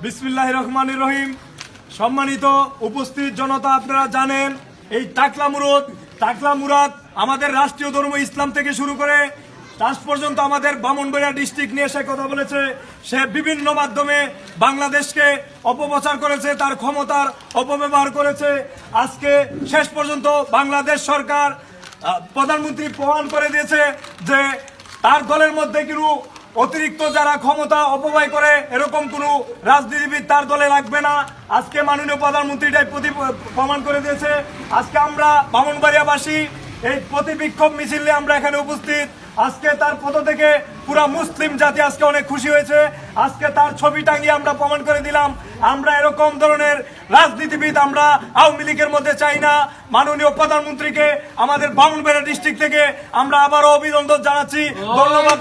বিসমিল্লাহির রহমানির রহিম। সম্মানিত উপস্থিত জনতা, আপনারা জানেন এই টাকলা মুরাদ আমাদের রাষ্ট্রীয় ধর্ম ইসলাম থেকে শুরু করে লাস্ট পর্যন্ত আমাদের ব্রাহ্মণবাড়িয়া ডিস্ট্রিক্ট নিয়ে সে কথা বলেছে। সে বিভিন্ন মাধ্যমে বাংলাদেশকে অপপ্রচার করেছে, তার ক্ষমতার অপব্যবহার করেছে। আজকে শেষ পর্যন্ত বাংলাদেশ সরকার প্রধানমন্ত্রী প্রমাণ করে দিয়েছে যে তার দলের মধ্যে কিন্তু অতিরিক্ত যারা ক্ষমতা অপব্যয় করে এরকম কোনো রাজনীতিবিদ তার দলে রাখবে না। আজকে মাননীয় প্রধানমন্ত্রী এটাই প্রমাণ করে দিয়েছে। আজকে আমরা ব্রাহ্মণবাড়িয়াবাসী এই প্রতি বিক্ষোভ মিছিলে আমরা এখানে উপস্থিত। আজকে তার পদ থেকে পুরা মুসলিম জাতি আজকে অনেক খুশি হয়েছে। আজকে তার ছবি টাঙিয়ে আমরা প্রমাণ করে দিলাম আমরা এরকম ধরনের রাজনীতিবিদ আমরা আওয়ামী লীগের মধ্যে চাই না। মাননীয় প্রধানমন্ত্রীকে আমাদের ব্রাহ্মণবাড়িয়া ডিস্ট্রিক্ট থেকে আমরা আবারও অভিনন্দন জানাচ্ছি। ধন্যবাদ।